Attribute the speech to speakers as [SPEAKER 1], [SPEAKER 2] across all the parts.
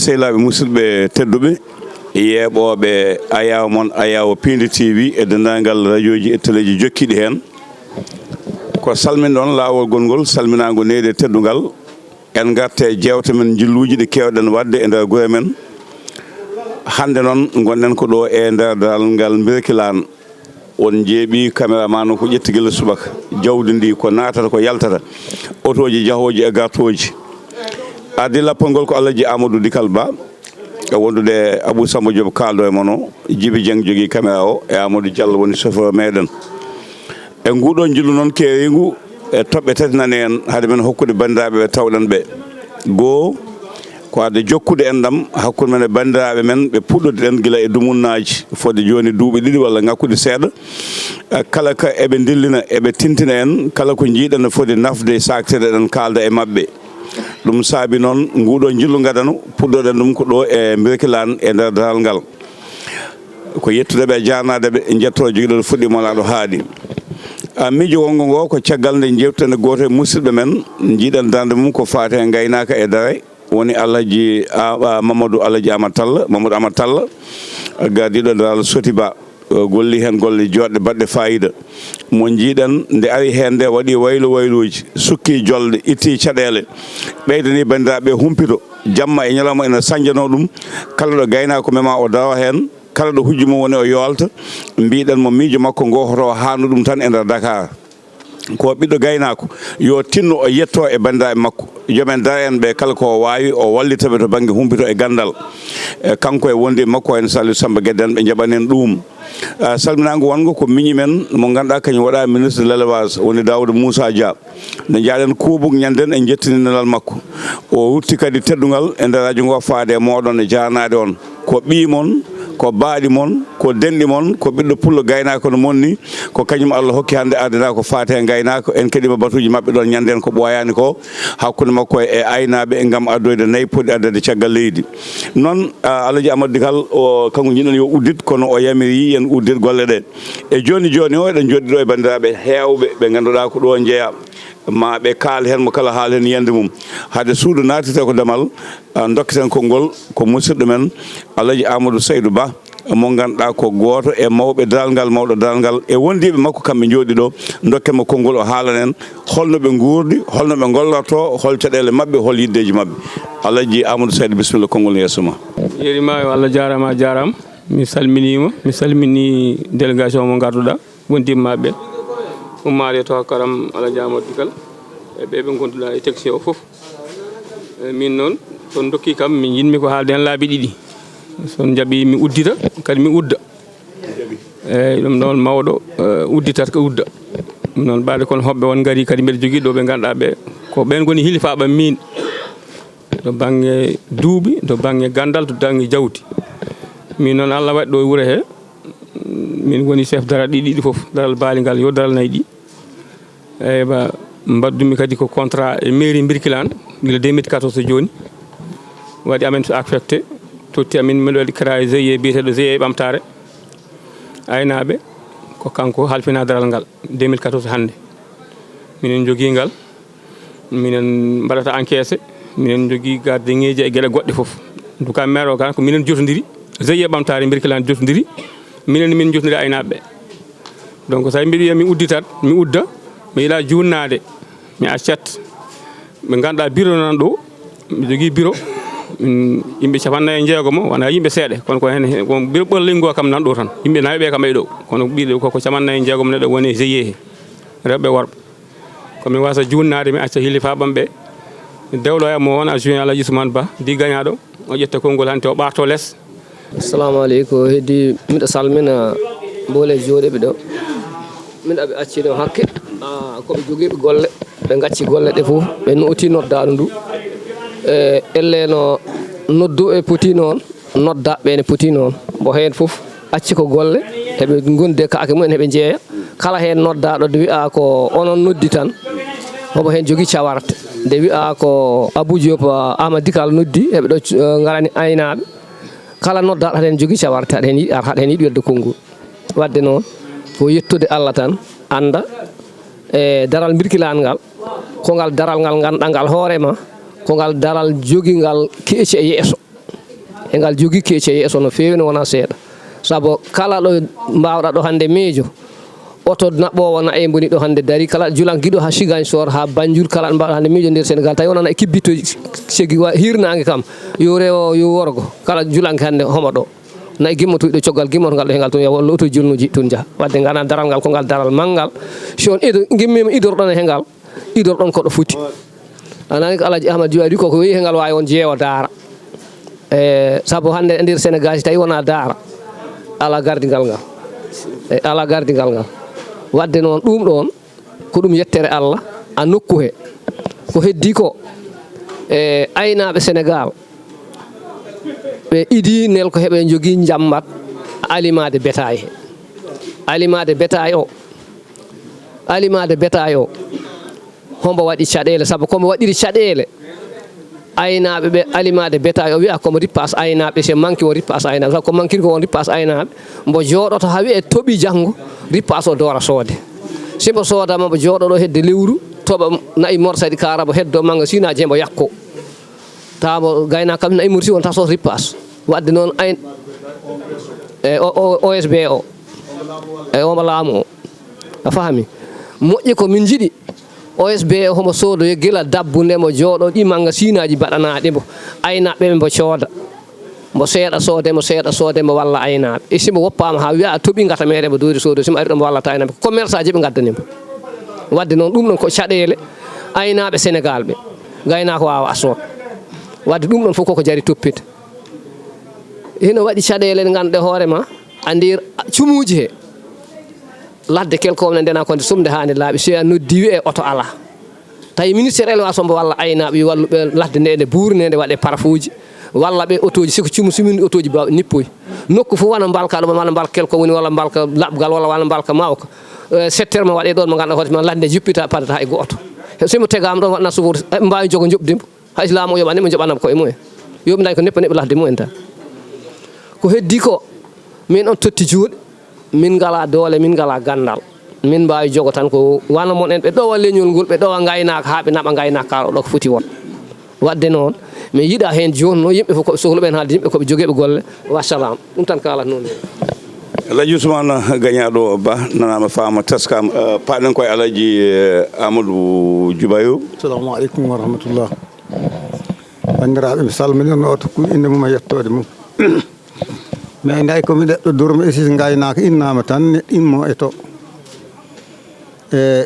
[SPEAKER 1] Sehlaaɓe musidɓe tedduɓe yeeɓooɓe ayaw mon ayaw Pindi TV e denndaangal radio ji e téléji jokkiɗi heen ko salminɗon laawol gongol salminaango needi e teddungal en garte jewte men jilluuji ɗi keewɗen wadde e ndeer gure men hannde noon gonɗen ko ɗo e ndeer dalngal Birkilane on jeeɓi caméraman ko ƴetti gila subaka jawdi ndi ko naatata ko yaltata otoji jahooji e gartoji addi lappol ngol ko Alaji Amadou Dikal Ba e wondude Abou Samba Diop kaldo e mono Djibi Dieng jogui caméra o e Amadou Diallo woni chauffeur meɗen e nguɗon jillu noon keeringu e toɓɓe tati nani en haade men hokkude bandiraɓe ɓe tawɗen ɓe goo ko adde jokkude enɗam hakkude men e bandiraɓe men ɓe puɗɗode ɗen gila e dumunnaji fodde joni duuɓi ɗiɗi walla ngakkude seeɗa kala ka eɓe dillina eɓe tintina en kala ko jiiɗen no foti nafde saktede ɗen kalda e mabɓe ɗum saabi noon nguɗo jillu gadano puɗɗoɗen ɗum ko ɗo e Birkilane e nder daral ngal ko yettudeɓe e jarnadeɓe jetto joguiɗo fuɗɗimolaɗo haaɗi miijo wongo ngo ko caggal nde jewtene goto e musidɓe men jiiɗen darde mum ko faate e gaynaka e daray woni Alaji Mamadou Alaji Mamadou Amadou Talla gardiɗo daral Sotiba golli hen golle joɗɗe baɗɗe fayida mo jiiɗen nde ari hen nde waɗi wayluji sukki jolde itti caɗele ɓeydani bandiraɓe humpito jamma e ñalawma ene sañjano ɗum kala ɗo gaynako mema o dawa hen kala ɗo hujju mum woni o yolta mbiɗen mo miijo makko ngo hoto hannu ɗum tan e nder Dakar ko ɓiɗɗo gaynako yo tinno o yetto e bandiraɓe makko jomen dara en ɓe kala ko wawi o wallitaɓe to banggue humpito e gandal kanko e wonde makko en Saliou Samba Guédé en ɓe jaɓanen ɗum salminago wongo ko miñi men mo ganduɗa kañum waɗa ministre de l'élevage woni Daouda Moussa Dia nde jaaɗen kuubuk ñanden en jettininalal makko o wutti kadi teddugal e nder radio ngo faade e moɗon e jarnade on ko ɓii mon ko baaɗi mon ko denɗi mon ko ɓiɗɗo pullo gaynako no monni ko kañum Allah hokki hande ardina ko faate e gaynako en keɗima batuji mabɓe ɗon ñanden ko ɓooyani ko hakkude makko e aynaɓe e gam addoyde nayyi poɗɗi addade caggal leydi noon Alaji Amadou Dikal o kanko jiɗen yo uddit kono o yamiri yen uddir golle ɗe e joni o eɗen joɗɗi ɗo e bandiraɓe hewɓe ɓe ganduɗa ko ɗo jeeya ma ɓe kaal hen mo kala haal hen yiyande mum hade suudu natite ko damal dokketen konngol ko musidɗo men Alaji Amadou Seydou Ba mo ganduɗa ko goto e mawɓe daral ngal mawɗo daral ngal e wondiɓe makko kamɓe jooɗi ɗo dokkemo konngol o haalanen holno ɓe guurdi holno ɓe gollorto hol caɗele mabɓe hol yiddeji mabɓe Alaji Amadou Seydou bisimilla konngol no yeeso ma
[SPEAKER 2] yerima yo Allah jarama mi salminima mi salmini délégation mo garduɗa wondiɓe mabɓe ummade to karam Alaji Amadou Dikal e ɓe gonduɗa e taxi o foof min noon son dokki kam min yinmi ko haalde hen laabi ɗiɗi son jaaɓi mi uddita kadi mi udda eyyi ɗum noon mawɗo udditata ko udda ɗum noon ɓaade kono hoɓɓe won gaari kadi mbeɗa jogui ɗo ɓe ganduɗa ɓe ko ɓen goni hilifaɓam min to banggue duuɓi to banggue gandal to banggue jawdi min noon Allah waɗi ɗo e wuuro he min woni chef daral ɗiɗi fof daral baaligal yo daral nayi ɗi eyyi ba mbaddumi kadi ko contrat e mairie Birkilane gila 2014 joni waɗi amen so affecté totti amin miɗo waɗi créé GIE biyeteɗo GIE ɓamtare aynaɓe ko kanko halfina daral ngal 2014 hande minen jogui ngal minen mbaɗata encaissé minen jogui gardien ŋeji e gueɗe goɗɗe foof en tout cas maire o kan ko minen jotodiri GIE ɓamtare Birkilane jotodiri min jotodiri aynaɓe donc so mbiɗo wiya mi udditat mi udda mi yiiɗa junnade mi accat ɓe ganduɗa bureau nan ɗo mi jogui bureau yimɓe 96 wona yimɓe seeɗa kono ko hen bureau ɓollingo kam nan ɗo tan yimɓe nayoɓe kam ɗo kono ɓiɗo koko 96 neɗɗo woni GIE rewɓe worɓe komi wasa junnade mi acca hilifa ɓamɓe dewlo mo wona adjoint Alaji Ousmane Ba di gañaɗo o ƴetta konngol hannde o ɓarto less.
[SPEAKER 3] Assalamu aleykum heddi miɗo salmina mboole jooɗeɓe ɗo min aɓe accino hakke koɓe jogiiɓe golle ɓe gacci golle ɗe fof ɓe noti noddaɗo ndu e elle no noddu e poti noon noddaɓe ne poti noon mo heen fof acci ko golle heɓe gonde kaake mumen heɓe jeeya kala heen noddaɗo de wiya ko onon noddi tan homo heen jogii cawarte nde wiya ko Abou Diop Amadou Dikal noddi heɓe ɗo garani aynaɓe kala noddaɗo haɗa heen jogii cawarte haɗa heen yiɗi wedde konngol wadde noon ko yettude Allah tan anda e daral Birkilane ngal ko ngal daral ngal ganduɗa ngal hoorema ko ngal daral jogui ngal keeci e yeeso e ngal jogui keeci e yeeso no feewi no wona seeɗa saabu kala ɗo mbawɗa ɗo hande miijo oto naɓɓowo na e boni ɗo hande dari kala julanguiɗo ha Ziguinchor ha Banjul kala ɗo mbawɗa hande miijo nder Sénégal tawi wonana e kibbito segui hirnangue kam yo rewo yo worgo kala julangue hande homo ɗo nayi gimmotoɗo coggal gimmotogal ɗo hengal toon yo walla auto julnuji toon jaaha wadde gana daral ngal ko ngal daral manggal si on gimmima idorɗon e hengal idorɗon koɗo foti anani ko Alaji Ahmad Diouadi koko wi hengal wawi on jeewa daara e saabu hande e nder Sénégal si tawi wona daara ala gardigal ngal e ala gardigal ngal wadde noon ɗum ɗon ko ɗum yettere Allah a nokku he ko heddi ko e aynaɓe Sénégal ɓe idi nel ko heɓe jogui jammat alimade bétail he alimade bétail o hombo waɗi caɗele saabu komo waɗiri caɗele aynaɓe ɓe alimade bétail o wiya komo rippas aynaɓe so manque o rippas aynaɓe saabu ko manquiri ko on rippas aynaɓe mbo jooɗoto ha wiye tooɓi janggo rippas o doora soode simo soodama mbo jooɗoɗo hedde lewru toɓa nayi morsadi kara mo heddo manga sinaji hembo yakko tamo gayna kam nayi mursi on taso rippas wadde noon ayn e OSB o e omo laamu o a faami moƴƴi ko min jiiɗi OSB o homo soodoyo gila dabbu nde mo jooɗo ɗi manga sinaji baɗanaɗi mbo aynaɓe mbo cooda mbo seeɗa soode mbo walla aynaɓe e simo woppama ha wiya a tooɓi gata meɗe mbo doori soodo simo ari ɗo mbo wallata aynaɓe commerce aji ɓe gaddanimo wadde noon ɗum ɗon ko caɗele aynaɓe Sénégal ɓe gaynako wawa asot wadde ɗum ɗon fof koko jari toppite hino waɗi caɗele ɗe ganduɗe hoorema a ndir cumuji he ladde kelkowne ndena konde sumde hande laaɓi so a noddi wi e oto ala tawi ministére élevage mbo walla aynaɓe walluɓe ladde nde nde buurnede waɗe parafuji walla ɓe autoji siko cumu sumini autoji mbawɗe nippoy nokku fof wana mbalka ɗum walla mbalka kelko woni walla mbalka laɓgal walla walla mbalka mawka secteur ma waɗe ɗon mo ganduɗa hoorema ladde juppita paddata e goto simo tegama ɗon waɗna sufoto mbawi jogo joɓdimo hay laamu o yoɓanimo joɓanamo koye mumen yoɓe dañi ko neppa neɓe ladde mumen tan ko heddi ko min on totti juuɗe min ngala doole min ngala gandal min mbawi jogo tan ko wana mon en ɓe ɗowa leñol ngol ɓe ɗowa gaynaka ha ɓe naɓa gaynaka kala ɗo ko foti won wadde noon mi yiiɗa hen joni no yimɓe fof koɓe sohluɓen haalde yimɓe koɓe jogueɓe golle wassalam ɗum tan kalat noon
[SPEAKER 1] Alaji Ousmane gañaɗo Ba nanama fama teskama paɗen koye Alaji Amadou Djibayo.
[SPEAKER 4] Assalamu aleykum wa rahmatullah bandiraɓe mi salmini on oto ku inde mum e yettode mum mais nday komi ɗeɗɗo durmo e sis gaynaka innama tan neɗɗo immo e to e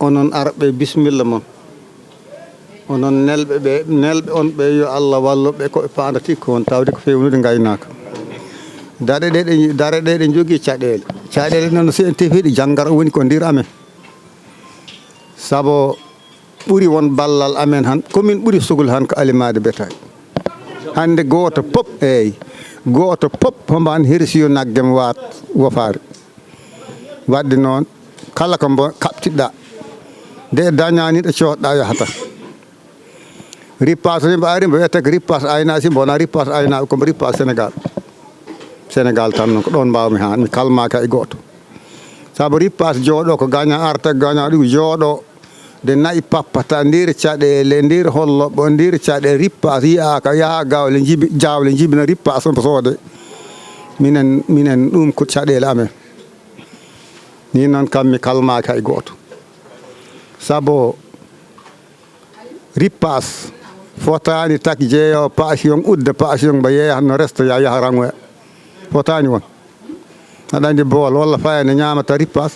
[SPEAKER 4] onon arɓe bisimilla moon onon nelɓe on ɓe yo Allah walloɓe koɓe pandati ko won tawde ko fewnude gaynaka dare ɗe ɗe jogui caɗele noon si en tefiɗi janggara woni ko ndir amen saabu ɓuuri won ballal amen han komin ɓuuri sugol han ko alimade bétail hande goto pop hombo an hirsi yo naggem wat wofare wadde noon kala ko mbo kaɓtiɗɗa nde dañani ɗo coɗɗa yahata ripas ni mbo ari mbo wiyete ko ripas ayna si mbona ripas aynaɓe komo ripas sénégal tan noon ko ɗon mbawmi han mi kalmaka e goto saabu ripas jooɗo ko gaña arta gaña ɗum jooɗo de nayi pappata ndir caɗele ndir holloɓo ndir caɗele ripas yiyaka yaha gawle jawle jibina ripas mbo soode minen ɗum ko caɗele amen ni noon kam mi kalmaki hay goto saabu ripas fotani tak jeeyo passion udde passion mbo yeeya no resta yaha rangoya fotani won aɗa andi bool walla fayane ñamata ripas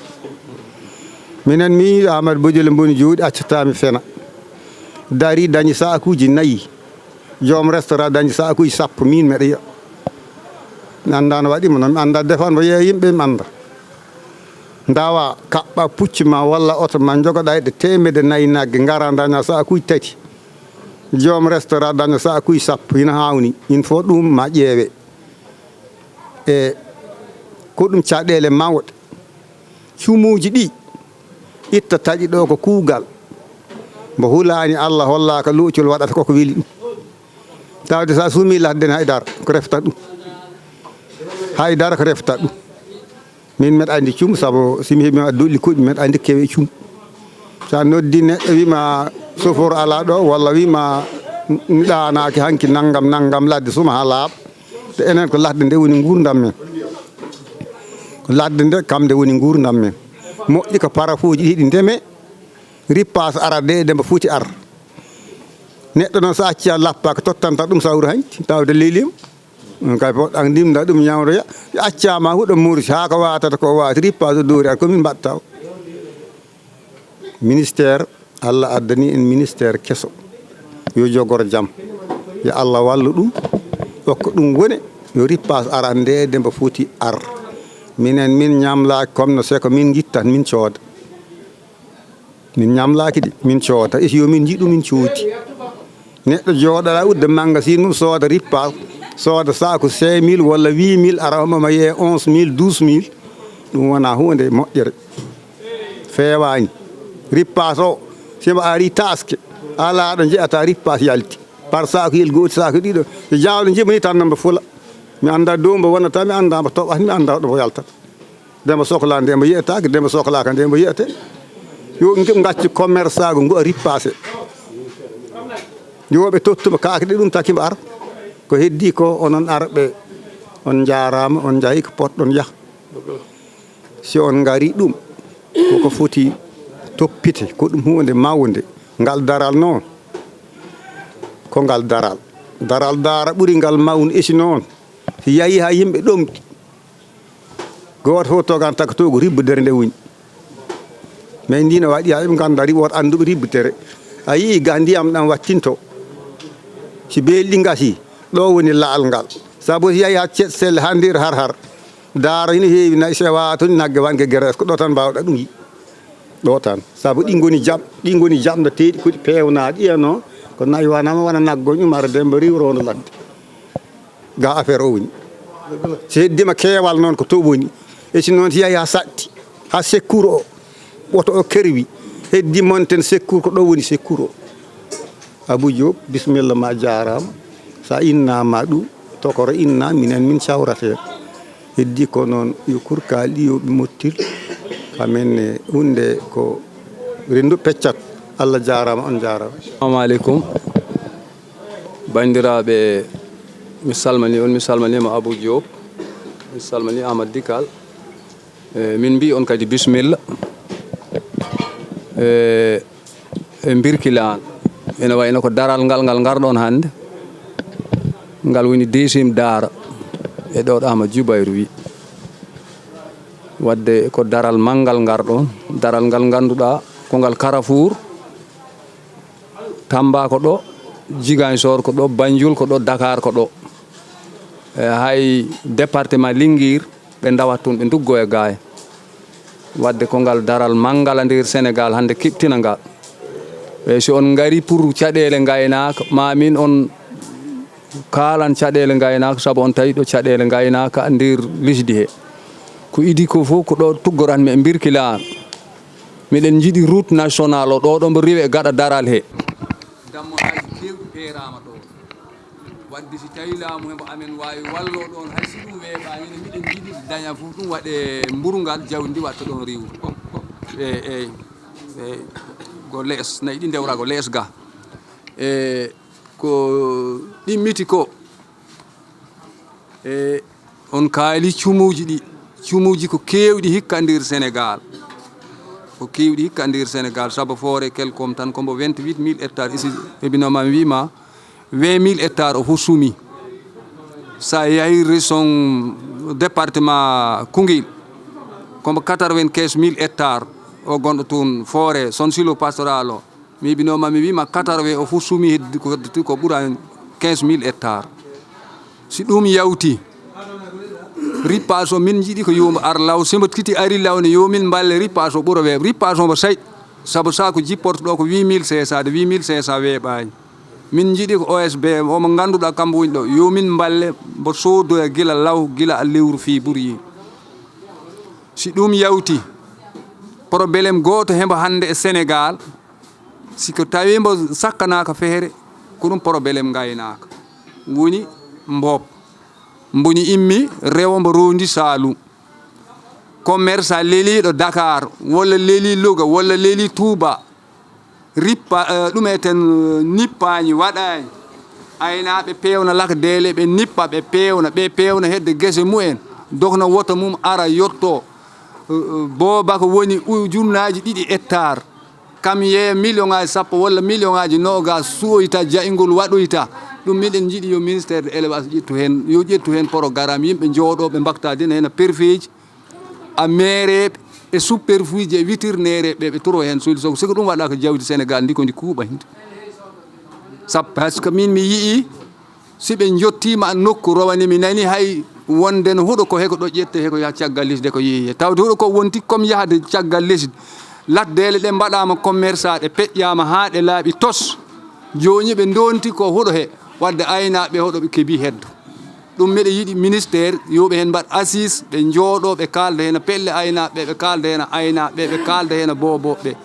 [SPEAKER 4] minen mi Amadou Bodiel boni jooɗi accatami fena dari dañi sakuji 4 joom restaurant dañi sakuji 10 min meɗa yiya mi anda no waɗimo noon mi anda defan mo yeeya yimɓe mi anda ndawa kaɓɓa pucci ma walla oto ma jogoɗa e 400 nagge gara daña sakuji 3 joom restaurant daña sakuji 10 ina hawni in fo ɗum ma ƴeewe e ko ɗum caɗele mawɗe cumuji ɗi itta taƴi ɗo ko kuugal mbo hulani Allah hollaka luucol waɗata koko weli ɗum tawde sa suumi ladden haydara ko refta ɗum haydara ko refta ɗum min meɗa andi cum saabu simi heeɓi ma dolli koɗi meɗa andi kewe cum sa noddi neɗɗo wima chauffeur ala ɗo walla wima ɗanaki hanki naggam ladde suma ha laaɓa te enen ko ladde nde woni gurdam men ladde nde kam nde woni gurdam men moƴƴi ko parafuji ɗiɗi ndeme ripas ara de demba fuuti ar neɗɗo noon sa acci a lappa ko tottanta ɗum sawru hanti tawde leylima kay poɗɗan ndimda ɗum ñawdoya accama huɗo mursi ha ko watata ko wati ripas o doori ar komin mbatta o ministére Allah addani en ministére kesso yo jogor jaam yo Allah wallu ɗum hokka ɗum wone yo ripas ara nde demba fuuti ar minen min ñamlaki comme no seko min guittat min cooda min ñamlaki de min cooda esi yo min jiiɗu min coodi neɗɗo jooɗoɗa udde magasin mum sooda ripas sooda saku 5000 walla 8000 ara homama yeye 11000 12000 ɗum wona hunde moƴƴere fewani ripas o simo ari taske ala ɗo jeeyata ripas yalti par saku yel gooti saku ɗiɗo so jawle jibini tan nomba fula mi anda dombo wonata mi anda mbo toɓat mi anda ɗo yaltata ndembo sohla ndembo yiyetake ndembo sohlaka ndembo yiyete yo gacci commerçant go ngo rippase yoɓe tottuma kaake ɗe ɗum taki mbo ara ko heddi ko onon arɓe on jarama on jaayi ko potɗon yaha si on gari ɗum koko foti toppite ko ɗum hunde mawde ngal daral noon ko ngal daral dara ɓuuri ngal mawni esi noon si yayi ha yimɓe ɗomɗi goto fof togan takatogo ribbudere nde woni mais ndino waɗi ha ɓe ganda woto anduɓe ribbudere a yii ga ndiyam ɗam wattinto si beelɗi gasi ɗo woni laal ngal saabu si yayi ha cet selle ha nder har daara ina heewi nayi sewa toni nagge wange gueres ko ɗo tan mbawɗa ɗum yi ɗo tan saabu ɗi goni jamɗo teeɗi koɗi pewnaɗi iyano ko nayi wanama wona naggo ñum ara dembo riwrono ladde ga affaire o woni so heddima keewal noon ko to woni e si noon si yahi ha satti ha secours o ɓoto o kerwi heddi monten secours ko ɗo woni secours o Abou Diop bisimilla ma jarama sa innama ɗum tokoro inna minen min cawrate heddi ko noon yo kurkali yoɓe mottir amenne hunde ko rendu peccat Allah jarama on jarama.
[SPEAKER 5] Assalamu aleykum bandiraɓe mi salmanima Abou Diop mi salmani Amadou Dikal min mbi on kadi bisimilla e birkilan ene wayno ko daral ngal garɗon hande ngal woni deuxiéme daara e ɗo Amadou Djoubayrou wi wadde ko daral manggal garɗon daral ngal ganduɗa ko ngal Carrefour Tamba ko ɗo Ziguinchor ko ɗo Banjul ko ɗo Dakar ko ɗo hay département Linguire ɓe dawat toon ɓe duggo e gaaya wadde ko ngal daral manggal nder Sénégal hande kiɓtina ngal e si on gari pour caɗele gaynaka mamin on kalan caɗele gaynaka saabu on tawi ɗo caɗele gaynaka nder lisdi he ko idi ko fof ko ɗo tuggoranmi e Birkila miɗen jiiɗi route national o ɗo mbo riwe e gaɗa daral he dammoɗaji kewɗi peerama ɗo wadde si tawi laamu hembo amen wawi wallo ɗon hay si ɗum weeɓani ne miɗen jiiɗi daña fof ɗum waɗe mburgal jawdi ndi watta ɗon riwde eyyi ko lees nayi ɗi dewra ko lees ga ko ɗimmiti ko on kaali cumuji ɗi cumuji ko kewɗi hikka nder Sénégal ko kewɗi hikka nder Sénégal saabu foore quelcom tan kombo 28 000 hectares ici hebinoma mi wima 20 000 hectares o fof suumi sa yahi région département Koungheul kombo 95 000 hectares o gonɗo toon foore son silo pastoral o mi hebinoma mi wima 80 o fof suumi heddi ko ɓuura 15 000 hectares si ɗum yawti rippage o min jiiɗi ko yomo ar law sembo kiti ari lawne yomin balle rippage o ɓuura weeɓ rippage o mbo sayi saabu sako jipporto ɗo ko 8500 de 8500 weeɓani min jiiɗi ko OSB omo ganduɗa kamɓe woni ɗo yomin balle mbo soodoya gila law gila lewru fi ɓuuri si ɗum yawti probléme goto hembo hande e Sénégal siko tawi mbo sakkanaka feere ko ɗum probléme gaynaka woni mboob mboni immi rewo mbo rondi Saalum commerce a leeliɗo Dakar walla leeli Louga walla leeli Touba rippa ɗum eten nippañi waɗani aynaɓe pewna lakdele ɓe nippa ɓe pewna hedde guese mumen dokna woto mum ara yotto booba ko woni ujunnaji 2 hectares kam yeeya million ngaji 10 walla million ngaji 20 suwoyta jaygol waɗoyta ɗum miɗen jiiɗi yo ministére de élevage ƴettu hen yo ƴettu hen programme yimɓe jooɗoɓe mbaktadina hen perfeji a maireɓe e superfuji e vétérinaire ɓe toro hen solution siko ɗum waɗa ko jawdi Sénégal ndi ko ndi kuuɓa sabu par ce que min mi yii siɓe jottima nokku rowane mi nani hay wonde no huuɗo ko heko ɗo ƴette heko yaha caggal lesdi ko yeehi tawde huuɗo ko wonti comme yahde caggal lesdi laddele ɗe mbaɗama commerçant ɗe peƴƴama ha ɗe laaɓi tos joni ɓe donti ko huuɗo he wadde aynaɓe hoɗo ɓe keebi heddo ɗum miɗa yiiɗi ministére yoɓe hen mbaɗ assise ɓe jooɗo ɓe kalda hen pelle aynaɓe ɓe kalda hen aynaɓe ɓe kalda hen boboɓe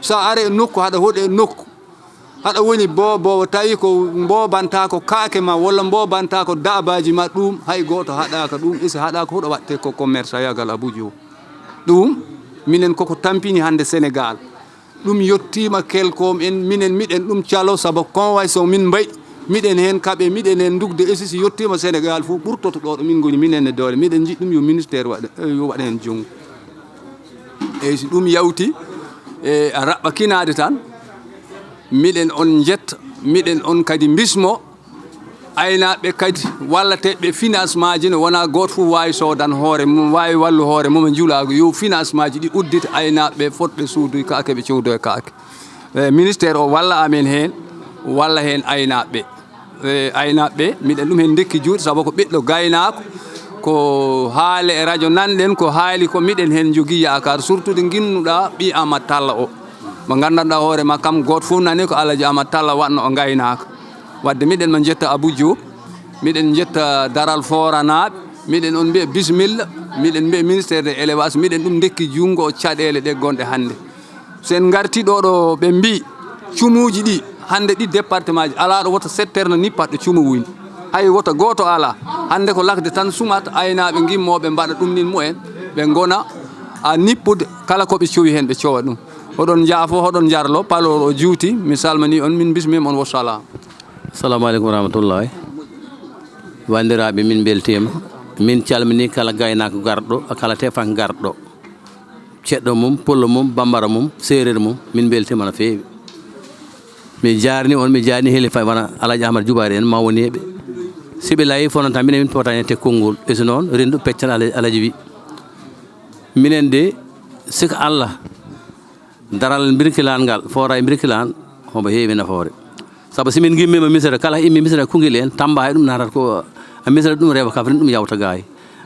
[SPEAKER 5] sa are e nokku haɗa huuɗo e nokku haɗa woni bobowo tawi ko mbobanta ko kaake ma walla mbobanta ko dabaji ma ɗum hay goto haɗaka ɗum isi haɗaka huuɗo watte ko commerce a yagal Abuja o ɗum minen koko tampini hande Sénégal ɗum yettima kelkom en minen miɗen ɗum calo saabu convention min mbayi miɗen hen kaɓe miɗen hen dugde esisi yettima Sénégal fof ɓurtoto ɗo ɗo min goni minen e doole miɗen jiiɗi ɗum yo ministére yo waɗa hen junggo eyyi so ɗum yawti e a raɓɓa kinade tan miɗen on jetta miɗen on kadi bismo aynaɓe kadi wallateɓe financement ji ne wona goto fof wawi sodan hoore mum wawi wallu hoore mum e juulago yo financement ji ɗi uddita aynaɓe fotɓe suudoy kaake ɓe cewdo e kaake ministére o walla amen hen walla hen aynaɓe aynaɓe miɗen ɗum hen dekki juuɗe saabu ko ɓiɗɗo gaynako ko haale e radio nanɗen ko haali ko miɗen hen jogui yakar surtout de ginnuɗa ɓi Amadou Talla o mo gandanɗa hoore ma kam goto fof nani ko Alaji Amadou Talla watno o gaynaka wadde miɗen mo jetta Abou Diop miɗen jetta Daral Foranaɓe miɗen on mbiya bisimilla miɗen mbiya ministére de élevage miɗen ɗum dekki junggo o caɗele ɗe gonɗe hande sen garti ɗo ɗo ɓe mbi cumuji ɗi hande ɗi département ji ala ɗo woto secteur no nippaɗo cumu wuyni hay woto goto ala hande ko lakde tan sumata aynaɓe gimmoɓe mbaɗa ɗum nin mumen ɓe gona a nippude kala koɓe cowi hen ɓe cowa ɗum oɗon jaafo oɗon jarlo palol o juuti mi salmini on min bismima on wassalam.
[SPEAKER 6] Assalamu aleykum warahmatullahi bandiraɓe min beltima min calmini kala gaynako garɗo kala tefan garɗo ceɗɗo mum pullo mum bambara mum séréer mum min beltima no feewi mi jarni on mi jarni Helifa wona Alaji Ahmad Jubari en ma woni heɓe siɓe layi fonon tan minen min potani te konngol e so noon rendu peccan Alaji wi minen de siko Allah daral birkilan ngal fora e birkilan homo heewi nafoore sabu simin gimmima misere kala immi misere Koungheul en Tamba e ɗum natata ko a misere ɗum rewa Kafrine ɗum yawta gaay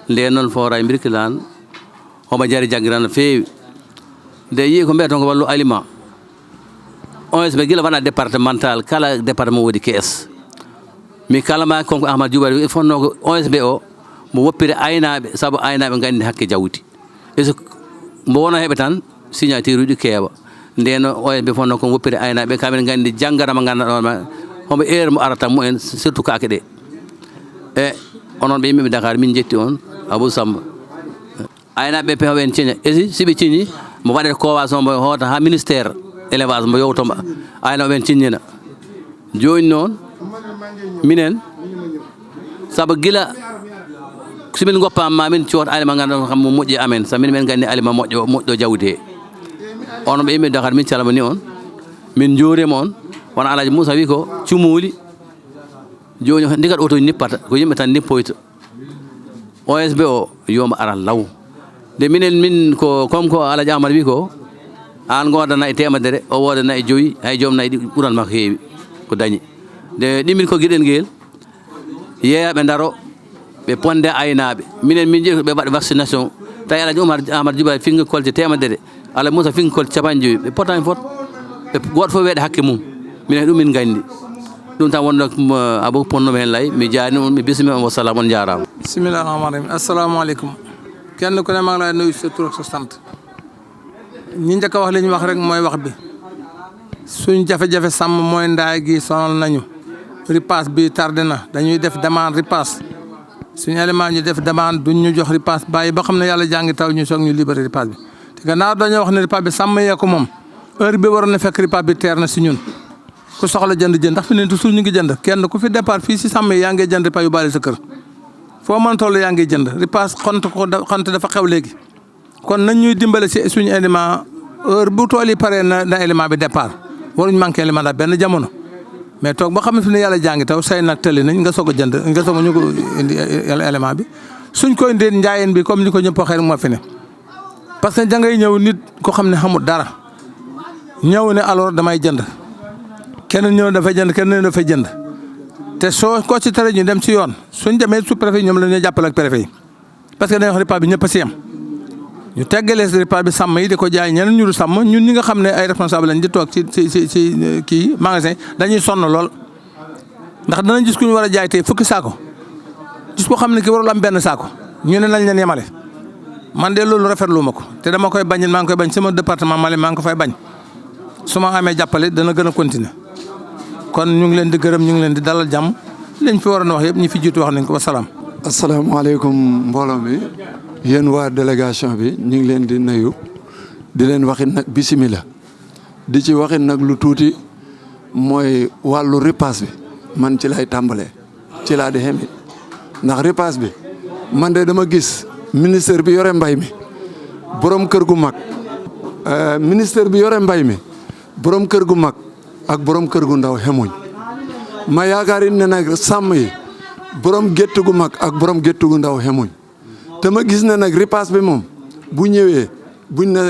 [SPEAKER 6] nden noon fora e birkilan homo jari jaggiran no feewi nde yii ko mbiyata ko wallu aliment OSB gila waɗa départemental kala département woodi kees mi kalama konko Ahmad Dioubari fonno ko OSB o mo woppire aynaɓe saabu aynaɓe gandi hakke jawdi eso mbo wona heɓe tan signature uji keeɓa ndeno OSB fonno ko woppiri aynaɓe kamen gandi janggara mo ganduɗa homo heure mo arata mumen surtout kake ɗe e onon ɓe yimɓeɓe Dakar min jetti on Abou Samba aynaɓe pehoɓe en ciña esi siɓe ciñi mo waɗete convention mo hoota ha ministére élevage mo yowtoma aynaɓe en ciññina joni noon minen saabu gila somin goppama min coota alima ganduɗa kam mo moƴƴi amen sa min gandi alima moƴƴo jawdi he onon ɓe yimɓe Dakar min calmini on min juurima on wona Alaji Moussa wi ko cumuli joni ndigat oto nippata ko yimɓe tan nippoyta OSB o yoma ara law de minen min ko comme ko Alaji Amadou wi ko an goda nayi temedere o woda nayi joyi hay joom nayi ɗi ɓuranma ko heewi ko dañi de ɗimin ko guiɗel nguel yeeyaɓe daro ɓe ponde aynaɓe minen min jeeyi ɓe mbaɗa vaccination tawi Alaji Amadou Djiba finga kolce temedere Alaji Moussa finga kolce capanɗe joyi ɓe potani fot ɓe goto fof weeɗe hakke mum minen ɗum min gandi ɗum tan wonno abou ponnomi hen lay mi jaani on mi bismi on wassalam on jarama
[SPEAKER 7] bisimillahi rahmani rahim assalamu aleykum kenn ku ne maa ngi lay nuyu sa tur ak sa sant ñi njëkk a wax li ñu wax rek mooy wax bi suñ jafe-jafe sàmm mooy ndaay gi sonal nañu ripaas bi tardé na dañuy def demande ripaas suñu élément ñu def demande duñ ñu jox ripaas bàyyi ba xam ne yàlla jàngi taw ñu soog ñu libéré ripaas bi te gannaaw dañoo wax ne ripaas bi sàmm yee ko moom heure bi waroon na fekk ripaas bi teer na si ñun ku soxla jënd ndax fi ne toujours ñu ngi jënd kenn ku fi départ fii si sàmm yi yaa ngi jënd ripaas yu bari sa kër foo mën toll yaa ngi jënd ripaas xont dafa xew léegi kon nañ ñuy dimbale si suñu élément heure bu tool yi paree na élément bi départ waruñ manqué élément daal benn jamono mais toog ba xam ne fi ne yàlla jàngi taw say nag tëli nañ nga soog a jënd nga soog a ñu ko indi élément bi suñ ko indee njaayeen bi comme ni ko ñëpp waxee rek moo fi ne parce que da ngay ñëw nit ko xam ne xamul dara ñëw ne alors damay jënd kenn ñëw dafay jënd kenn ñëw dafay jënd te soo ko ci tere ñu dem ci yoon suñ demee sous préfet ñoom la ñuy jàppale ak préfet yi parce que dañuy wax ripaas bi ñëpp a si yem ñu teggalee si ripaas bi sàmm yi di ko jaay ñeneen ñu du sàmm ñun ñi nga xam ne ay responsable lañ di toog ci kii magasin dañuy sonn lool ndax danañ gis ku ñu war a jaay tey fukki saako gis ko xam ne ki warul am benn saako ñu ne nañ leen yemale man de loolu rafetlu ma ko te dama koy bañ maa ngi koy bañ sama département Mali maa ngi ko fay bañ su ma amee jàppale dana gën a continuer kon ñu ngi leen di gërëm ñu ngi leen di dalal jàmm liñ fi waroon wax yëpp ñi fi jiitu wax nañ ko wasalaam.
[SPEAKER 8] asalaamaaleykum mbooloo mi yéen waa délégation bi ñu ngi leen di nuyu di leen waxit nag bisimila di ci waxit nag lu tuuti mooy wàllu ripaas bi man ci lay tàmbalee ci laa di xemit ndax ripaas bi man de dama gis ministère bi yore mbay mi borom kër gu mag ministère bi yore mbay mi borom kër gu mag ak borom kër gu ndaw xemuñ ma yaakaar ne nag sàmm yi borom gétt gu mag ak borom gétt gu ndaw xemuñ te ma gis ne nag ripaas bi moom bu ñëwee buñ ne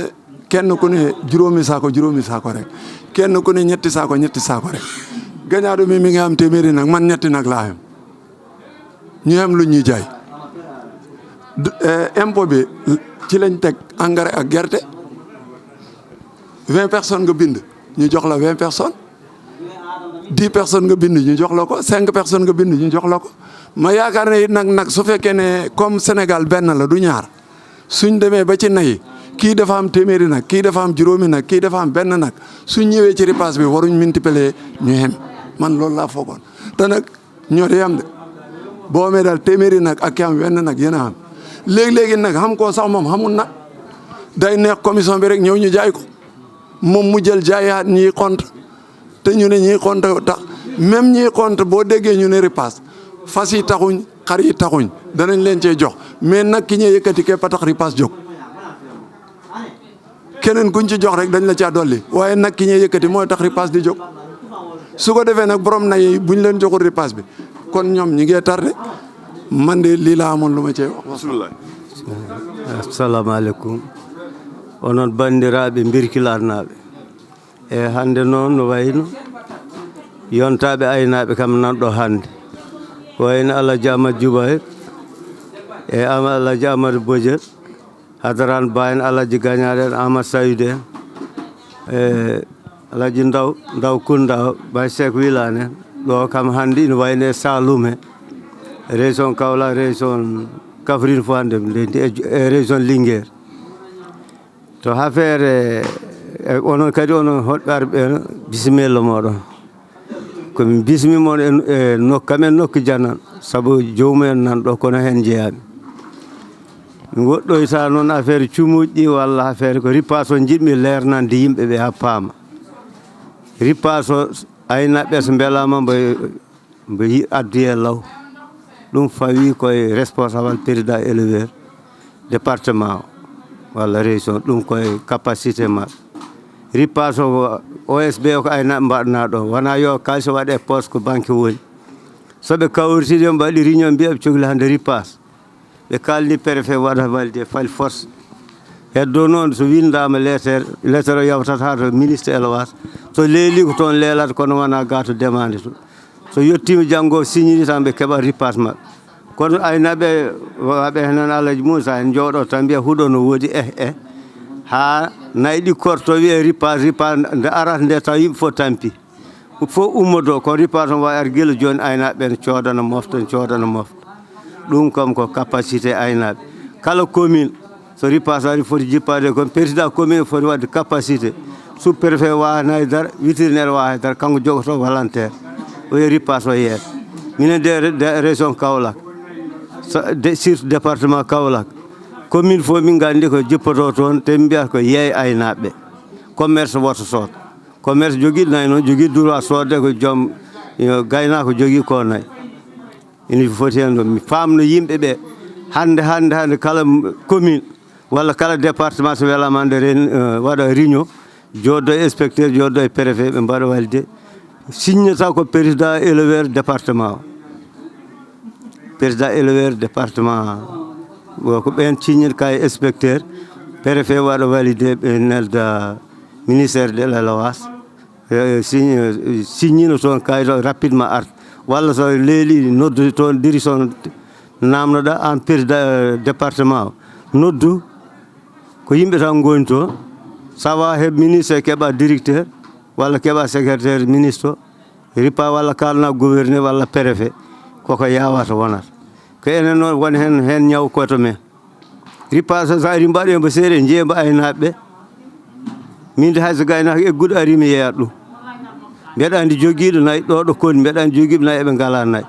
[SPEAKER 8] kenn ku ne juróomi saako rek kenn ku ne ñetti saako rek gañaado mi nga am téeméeri nag man ñetti nag laa xam ñu xam lu ñuy jaay impôt bi ci lañ teg engrais ak gerte 20 personnes nga bind ñu jox la 20 personnes 10 personnes nga bind ñu jox la ko 5 personnes nga bind ñu jox la ko ma yaakaar ne it nag su fekkee ne comme Sénégal benn la du ñaar suñ demee ba ci nay kii dafa am téeméeri nag kii dafa am juróomi nag kii dafa am benn nag suñ ñëwee ci ripaas bi waruñ multiplier ñu xem man loolu laa foogoon te nag ñoo di am de boo amee daal téeméeri nag ak ki am wenn nag yéen a am léegi-léegi nag xam koo sax moom xamul nag day neex commission bi rek ñëw ñu jaay ko moom mu jël jaayaat ñiy compte te ñu ne ñiy compte tax même ñiy compte boo déggee ñu ne ripaas fas yi taxuñ xar yi taxuñ danañ leen cee jox mais nag ki ñuy yëkkati képp a tax ripaas jóg keneen kuñ ci jox rek dañ la caa dolli waaye nag ki ñuy yëkkati mooy tax ripaas di jóg su ko defee nag borom nay buñ leen joxul ripaas bi kon ñoom ñi ngee tardé man de lii laa amoon lu ma cee wax.
[SPEAKER 9] assalamu aleykum onon bandiraɓe birkilarnaɓe e hande noon no wayno yontaɓe aynaɓe kam nanɗo hande ko wayno Alaji Amadou Djiba e Alaji Amadou Bodiel Hadaran Ba en Alaji Gagnare en Amadou Saydou en e Alaji Ndaw Kounda Bay Seck Wilane en ɗo kam hande ina wayno e Saloum he région Kaolack région Kaffrine fo hande e région Linguére to affaire onon kadi onon hoɗɓe arɓe bisimilla moɗon komin bismimon e nokkamen nokku janan sabu jowmumen nan ɗo kono hen jeeyami mi woɗɗoyta noon affaire cumuji ɗi walla affaire ko ripaas o jiɗmi lernande yimɓe ɓe ha paama ripaas o aynaɓe so beelama mbo adduye law ɗum fawi koye responsable président éleveur département o walla région ɗum koye capacité maɓɓe ripaas o OSB ko aynaɓe mbaɗana ɗo wona yo kalis waɗe poste ko banque woni soɓe kawritiɗe ɓe mbaɗi réunion mbiya ɓe cohli hande ripaas ɓe kalni préfet waɗa validé fali force heddo noon so windama lettere o yawtata to ministre élevage so leeli ko toon leelata kono wona ga to demande to so yettima janggo signini tan ɓe keeɓa ripaas maɓɓe kono aynaɓe waɓe henen alaji moussa en jooɗo tan mbiya huuɗo no woodi ha nayi ɗi korto wiye ripaas nde arata nde taw yimɓe fof tampi fof ummodo ko ripaas on wawi ar guila joni aynaɓe ne coodana mofta ɗum kam ko capacité aynaɓe kala commune so ripaas ari foti jippade kon président commune foti wadde capacité sous préfet wawani haydara vétérinaire wawa haydara kanko jogoto volontaire o wiye ripaas o yeeya minen de région Kaolack surtout département Kaolack commune fof min gandi ko jippoto toon te min mbiyata ko yeey aynaɓe commerce woto sood commerce joguiɗo nayi noon jogui droit sodde ko joom gaynako jogui ko nayi ina foti hen ɗo mi famno yimɓeɓe hande kala commune walla kala département so welama nde waɗa réunion joddo inspecteur joddo e préfet ɓe mbaɗa walide signata ko président éleveur département ko ɓen signata kay inspecteur préfet waɗa validé ɓe nelda ministère de l'élevage signino toon kayito rapidement arta walla so leeli noddu toon direction namnoɗa en président département o noddu ko yimɓe tan goni toon sawa heɓ ministre keeɓa directeur walla keeɓa secrétaire ministre o ripa walla kalna gouverneur walla préfet koko yawata wonata ko enen noon woni hen ñaw koto men ripa so ari mbaɗembo seeɗa jeeyembo aynaɓeɓe min de hayso gaynako egguɗo ari mi yeyat ɗum mbeɗa andi joguiɗo nayyi ɗo koni mbeɗa andi joguiɓe nayyi eɓe ngala nayyi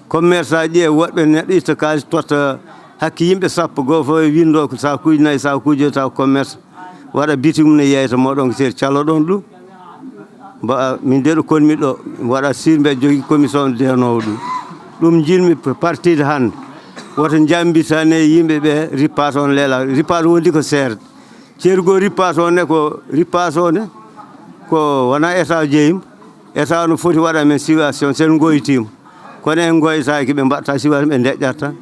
[SPEAKER 9] commerçant ji woɗɓe neɗɗo itta kalis totta hakke yimɓe sappo goto fof e windo ko sakuji nayyi sakuji taw commerce waɗa bitig mum ne yeyta moɗon ko seeɗa caloɗon ɗum min de ɗo konmi ɗo waɗa sur mbeɗa jogui commission ndenowo ɗum jinmi partide hande woto jambitane yimɓeɓe ripaas on leela ripaas wondi ko seerde ceergo ripaas on ne ko ripaas o ne ko wona état jeeyima état no foti waɗa men situation sen goytima kono en goytaki ɓe mbatta situation ɓe deƴƴata tan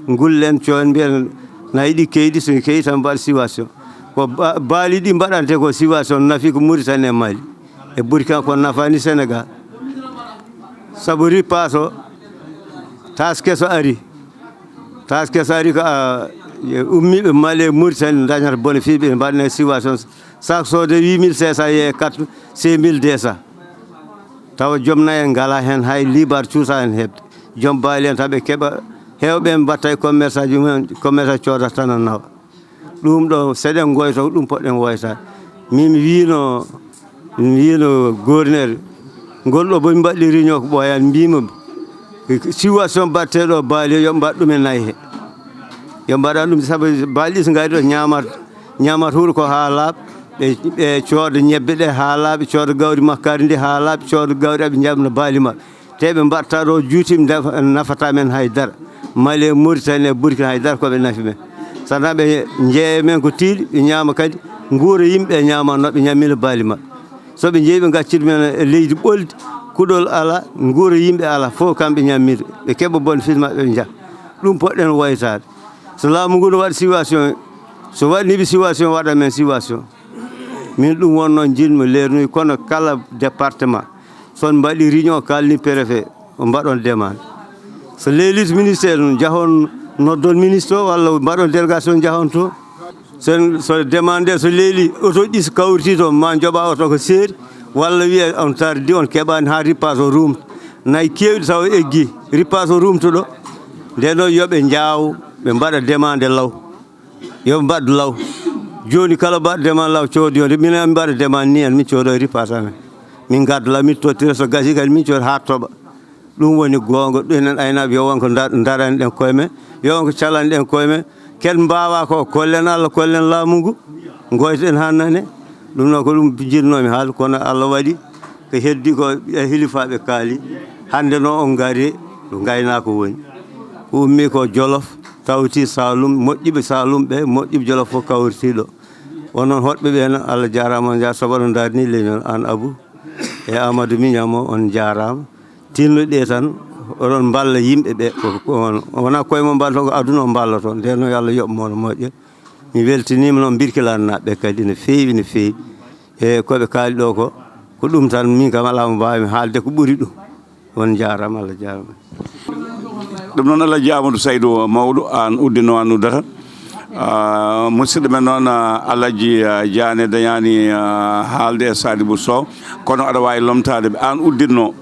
[SPEAKER 9] gullen coon mbiyen na yiɗi keyɗi so keyi tan mbaɗa situation ko baali ɗi mbaɗante ko situation nafi ko Mauritanie e Mali e Burkina ko nafani Sénégal saabu ripaas o taske so ari ko ummiɓe Mali e Mauritanie dañata bénéfice ɓe mbaɗane situation sac sode 8500 yeye 4 6200 tawa joom nayi en ngala hen hay libar cuusa hen hebde joom baali en taɓe keeɓa hewɓe mbatta e commerce aji mumen commerce coodata tan nawa ɗum ɗo seɗen goyta ko ɗum poɗɗen woytade min wino gouverneur ngol ɗo bomi mbaɗi réunion ko ɓooyani mbima situation batteɗo baali yo mbaɗ ɗum e nayyi he yo mbaɗa ɗum saabu baali ɗi so gari ɗo ñamat huuɗo ko ha laaɓa ɓe cooda ñebbe ɗe ha laaɓa cooda gawri makkari ndi ha laaɓa cooda gawri eɓe jaɓna baali maɓɓe te ɓe mbatta ɗo juutima nafata men haydara Mali e Mauritanie e Burkina haydara koɓe nafi men sana ɓe jeeye men ko tiiɗi ɓe ñaama kadi guura yimɓe ñamano ɓe ñammina baali maɓɓe soɓe jeeyi ɓe gaccida men e leydi ɓoldi kuɗol ala guura yimɓe ala fof kamɓe ñammida ɓe keeɓa bénéfice maɓɓe ɓe jaa ɗum poɗɗen woytade so laamu ngu no waɗi situation so waɗaniɓe situation waɗa men situation min ɗum wonno jinmi leernuyi kono kala département son mbaɗi réunion kalni préfet o mbaɗon demande so leeli to ministére jahon noddon ministre o walla mbaɗon délégation jahon to so demande so leeli auto ɗi so kawriti to ma joɓa auto ko seeri walla wiye on tardi on keɓani ha ripaas o rumta nayi kewɗi taw eggi ripaas o rumta ɗo nden noon yooɓe jaaw ɓe mbaɗa demande law yoɓe mbaɗ law joni kala mbaɗo demal law coodi yonde minen mbaɗa demal ni en min coodo ripas amen min gadda min tottira so gasi kadi min coodi ha toɓa ɗum woni gonga ɗenen aynaɓe yo wonko darani ɗen koye men yo wonko calani ɗen koye men ken mbawa ko kollen Allah kollen laamu ngu goyten ha nane ɗum noon ko ɗum jinnomi haal kono Allah waɗi ko heddi ko hilifaɓe kaali hande noon on gaari ɗo gaynako woni ko ummi ko Jolof tawti Saloum moƴƴiɓe Saloum ɓe moƴƴiɓe Jolof fof kawriti ɗo onon hoɗɓe ɓe no Allah jarama on jar sabaɗo darni leñol an Abou e Amadou Mignamo on jarama tinnoɗe tan oɗon balla yimɓe ɓe wona koye mo mballa ko aduna o mballa toon nden noon yo Allah yoɓmo no moƴƴe mi weltinima noon Birkelane kadi no feewi e koɓe kaali ɗo ko ɗum tan min kam ala mo mbawimi haalde ko ɓuuri ɗum on jarama Allah jarama
[SPEAKER 1] ɗum noon Alhaji Amadou Saydou mawɗo an uddino an uddata musidɗo men noon Alhaji Diané dañani haalde e Sadibou Sow kono aɗa wawi lomtade ɓe an udditno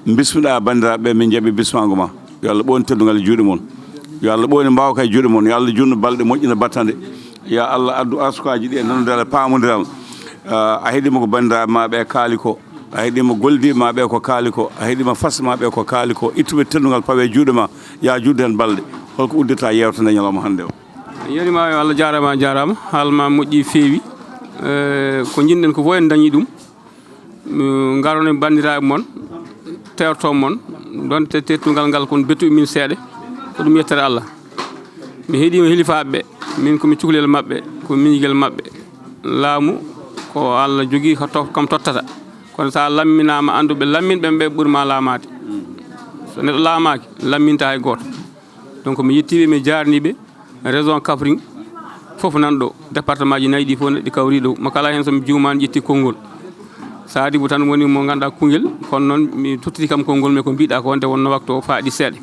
[SPEAKER 1] bismiɗa bandiraɓe min jaaɓi bismago ma yo Allah ɓoni teddugal e juuɗe moon yo Allah ɓoni mbawka e juuɗe moon yo Allah junno balɗe moƴƴina battande yo Allah addu arsukaji ɗi e nanodal pamodiral a heeɗima ko bandiraɓe maɓe kaali ko a heeɗima goldiɓe maɓe ko kaali ko a heeɗima fasde maɓe ko kaali ko ittuɓe teddugal pawe juuɗe ma ya judde hen balɗe holko uddita yewtande ñalawma hannde o
[SPEAKER 2] yarima yo Allah jarama haalma moƴƴi feewi ko jinɗen ko fof en dañi ɗum garon e bandiraɓe moon terto moon donte tettugal ngal kon bettuɓe min seeɗa ko ɗum yettere Allah mi heeɗima hilifaɓeɓe min komi cukalel mabɓe ko miñiguel mabɓe laamu ko Allah jogui kam tottata kono sa lamminama anduɓe lamminɓe ɓe ɓuurma laamade so neɗɗo laamaki lamminta hay goto donc mi yettiɓe mi jarniɓe région Kaffrine foof nanɗo département ji nayyi ɗi fof neɗɗi kawri ɗo mo kala hen somi jumani ƴetti konngol Sadibou tan woni mo ganduɗa kungel kono noon mi tottiti kam konngol me ko mbiɗa ko wonde wonno waktu o faaɗi seeɗa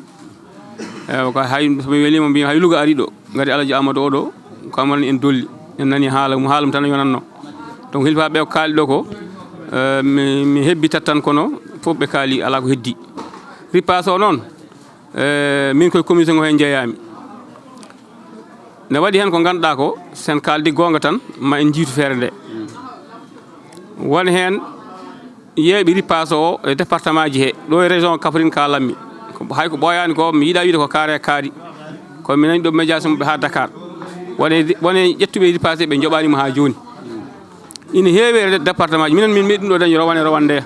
[SPEAKER 2] eyi ko hay somi welima mbi hay Louga ari ɗo gari Alhaji Amadou oɗo kam woni en dolli en nani haalum tan yonanno donc hilfaɓe ko kaali ɗo ko mi hebbitat tan kono fof ɓe kaali ala ko heddi ripas o noon min koye commission o hen jeeyami ne waɗi hen ko ganduɗa ko sen kaldi gonga tan ma en jiitu feere nde won hen yeeɓi ripas o e département ji he ɗo e région Kaffrine ka lammi hay ko ɓoyani ko mi yiiɗa wiide ko kaare kaari ko mi nani ɗo médiation ɓe ha Dakar wone ƴettuɓe ripas ɓe joɓanimo ha joni ina heewi département ji minen min meeɗi ɗum ɗo dañi rowane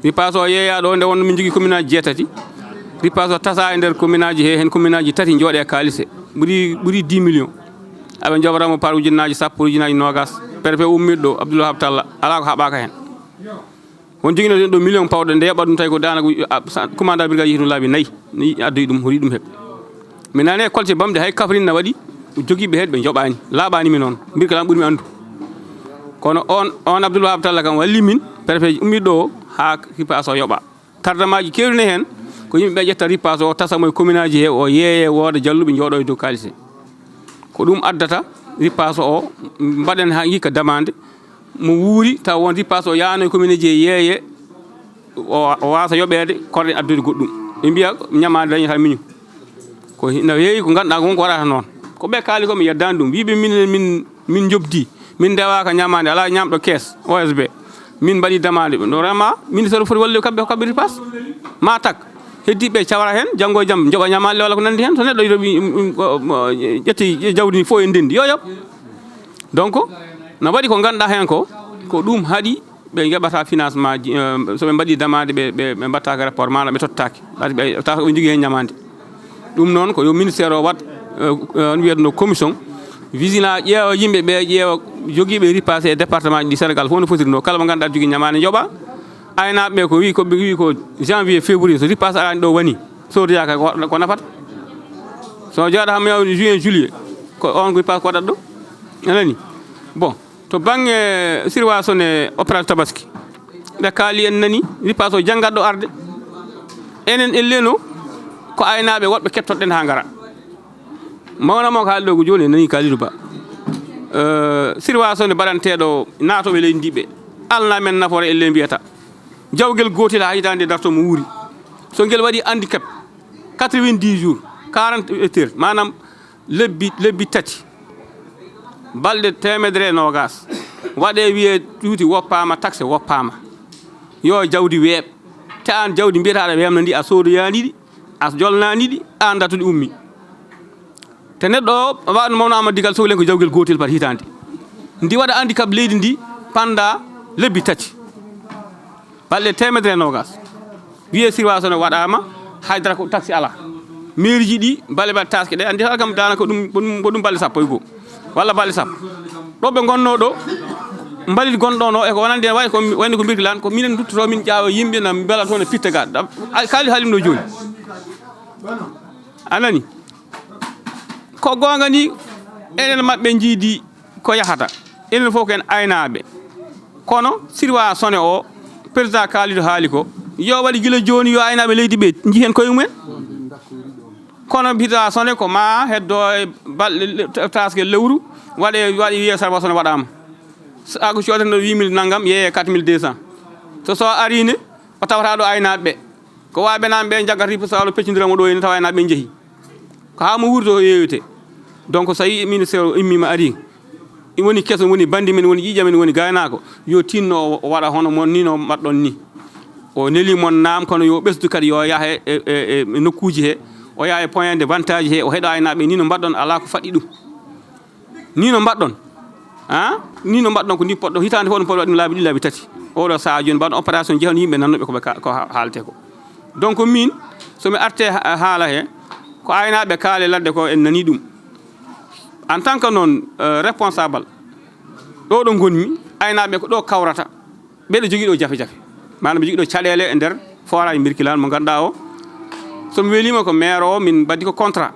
[SPEAKER 2] ripas o yeeya ɗo nde wonno min jogui commune aji 7 ripas o tasa e nder commune aji he hen commune aji 3 jooɗe e kaalise ɓuuri 10 millions aɓe joɓatamo par ujunnaji sappo ujunnaji nogas préfet ummiɗo ɗo Abdoulwahab Talla ala ko haɓaka hen won joguino ɗen ɗo million pawɗo nde yaɓat ɗum tawi ko danaka commandant brigade yihi ɗum laabi 4 addoyi ɗum hoɗi ɗum heeɓ mi nani e kolce bamde hay Kaffrine ne waɗi joguiɓe hen ɓe joɓani laaɓanimi noon birkalam ɓuurmi andu kono on Abdoulwahab Talla kam walli min préfet ummiɗo o ha ripas o yoɓa tardement ji kewrine hen ko yimɓeɓe ƴetta ripas o tasamo e commune aji he o yeeye wooda jalluɓe jooɗo e dow kalise ko ɗum addata ripas o mbaɗen ha hikka demande mo wuuri taw won ripas o yaano e commune ji he yeeye o wasa yoɓede korɗe addude goɗɗum ɓe mbiya ñamade dañi tan miñum ko no heewi ko ganduɗa ko wonko waɗata noon ko ɓe kaali ko mi yeddani ɗum wiɓe min jobdi min ndewaka ñamade ala ñamɗo caisse OSB min mbaɗi demande no vraiment ministére foti wallude kamɓe ripas ma tak heddiɓe cawara hen janggo e jaam joɓa ñamale walla ko nandi hen so neɗɗo ƴetti jawdi ni fof e ndendi yo yoɓ donc no waɗi ko ganduɗa hen ko ɗum haaɗi ɓe jaɓata financement ji soɓe mbaɗi demande ɓe mbattaka rapport manam ɓe tottaki ɓe jogui hen ñamade ɗum noon ko yo ministére o wat wiyatno commission vigilant ƴeewa yimɓeɓe ƴeewa joguiɓe ripas e département ji ɗi Sénégal fof no fotirno kala mo ganduɗa jogui ñamade joɓa aynaɓeɓe ko wi ko janvier février so ripas arani ɗo wani sodiyaka ko nafata so jooɗatama yawde juin juillet ko on ripas ko waɗata ɗo anani bon to banggue situation e opération tabaski ɓe kaali en nani ripas o janggat ɗo arde enen elleno ko aynaɓe woɗɓe kettoɗen ha gara mawnamo ko haali ɗo ko joni nani Kalidou Ba situation ne mbaɗanteɗo naatoɓe leydi ndiɓe alna men nafoore elle mbiyata jawguel gotel ha hitande darto mo wuuri so guel waɗi handicap 90 jours 40 heures manam lebbi tati balɗe 120 waɗe wiye tuuti woppama taxe woppama yo jawdi weeɓ te an jawdi mbiyataɗa weemna ndi a soodoyaniɗi a jolnaniɗi an datuɗi ummi te neɗɗo o waɗno mawno Amadou Digal sohlen ko jawgel gotel par hitande ndi waɗa handicap leydi ndi panda lebbi 3 balɗe 120 wiye situation ne waɗama haydara ko taxi ala mairie ji ɗi balɗe taske ɗe andi tan kam danaka ɗum balɗe sappo e 1 walla balɗe sappo ɗo ɓe gonno ɗo mbalit gonɗo no e ko wonande way ko wayno ko birkilan ko minen duttoto min ƴaawa yimɓe na bela toon e pitta gaɗa kaali haalim ɗo joni anani ko gonga ni enen mabɓe jiidi ko yahata enen fof ko en aynaɓe kono sirwa sone o président Kalidou haali ko yo waɗi gila joni yo aynaɓe leydi ɓe jiihen koye mumen kono mbita sone ko ma heddo e balɗe taske lewru waɗi wiye sarwa sone waɗama sago coodano 8000 nangam yeeye 4200 so arine o tawata ɗo aynaɓe ɓe ko waɓe nan ɓe jaggata po sawlo peccodiramo ɗo ene tawa aynaɓe ɓe jeehi ko ha mo wuuri to yewete donc so yi ministére o immima ari woni keso woni bandi men woni ƴiƴa men woni gaynako yo tinno o waɗa hono mon ni no mbaɗɗon ni o neli mon naam kono yo ɓesdu kadi yo yaha e nokkuji he o yaha e point de vantage he o heɗo aynaɓe ni no mbaɗɗon ala ko faɗɗi ɗum ni no mbaɗɗon ni no mbaɗɗon ko ni poɗɗo hitande fof no poɗɗo waɗi laabi ɗi laabi 3 oɗo saha joni mbaɗon opération jeehon yimɓe nannoɓe ko haalte ko donc min somi arte haala he ko aynaɓe kaale ladde ko en nani ɗum en tant que noon responsable ɗo ɗo gonmi aynaɓe ko ɗo kawrata ɓeɗo jogui ɗo jafe jafe manam ɓe jogui ɗo caɗele e nder forage Birkilane mo ganduɗa o somi welima ko maire o min baddi ko contrat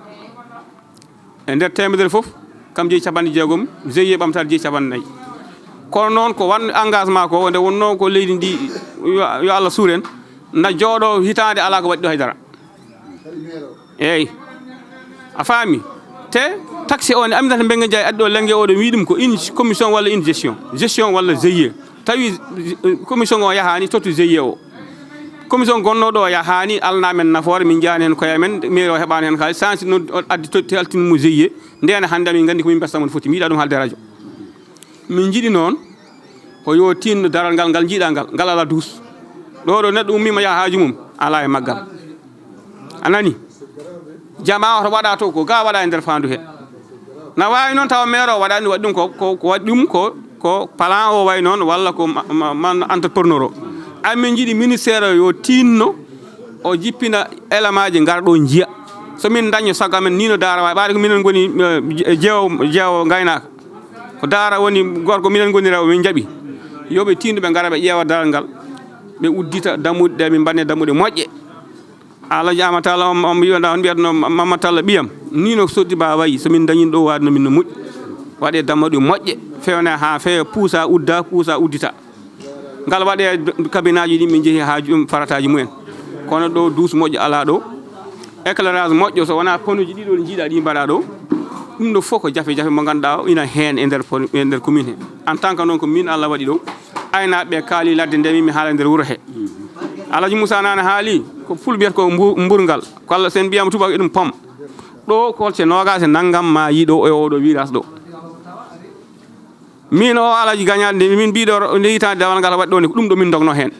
[SPEAKER 2] e nder temedere foof kam jeeyi 60 GIE ɓamtade jeeyi 40 kono noon ko wan engagement ko nde wonno ko leydi ndi yo Allah suuren na jooɗo hitande ala ko waɗi ɗo haydara eyyi a faami te taxe o ne Aminata Mbengue Ndiaye addi ɗo lengge oɗo wi ɗum ko une commission walla une gestion walla GIE tawi commission o yahani tottu GIE o commission gonnoɗo o yahani alnamen nafoore min jani hen koye men mairie o heɓani hen kalis sansi noon addi totti altinmo GIE ndena hande min gandi komin mbestamon foti mi yiɗa ɗum haalde radio min jiiɗi noon ko yo tinno daral ngal jiiɗa ngal ala duus ɗo ɗo neɗɗo ummima yaha haaju mum ala e maggal anani jama oto waɗa to ko ga waɗa e nder fandu he na wawi noon tawa maire o waɗani waɗi ɗum ko waɗi ɗum ko plan o way noon walla ko man entrepreneur o amin jiiɗi ministére yo tinno o jippina élément ji garɗo jiiya somin daña sago amen ni no daara wawi ɓaade ko minen goni jeewo gaynaka ko daara woni gorko minen goni rewo min jaaɓi yoɓe tinno ɓe gara ɓe ƴeewa daral ngal ɓe uddita dammuɗe ɗe min mbanne dammuɗe moƴƴe Alaji Amatalla on mbiyata on mbiyatno Mamatalla ɓiyam ni no soddi ba wayi somin dañin ɗo wadno min no moƴƴi waɗe dammuɗe moƴƴe fewne ha feewa puusa udda puusa uddita ngal waɗe kabinaji ɗi min jeehi ha farataji mumen kono ɗo duus moƴƴo ala ɗo éclairage moƴƴo so wona ponuji ɗiɗo ɗi jiiɗa ɗi mbaɗa ɗo ɗum ɗo fof ko jafe jafe mo ganduɗa ina hen e nder commune he en tant que noon ko min Allah waɗi ɗo aynaɓe kaali ladde nde min mi haala nder wuuro he Alaji Moussa nane haali ko ful biyata ko mburgal ko Allah sen mbiyama tubak e ɗum pom ɗo kolce nogase naggam ma yiɗo e oɗo virage ɗo min o Alaji gagnade nde min mbiɗo nde hitande dawal ngal waɗi ɗo ni ko ɗum ɗo min dogno hen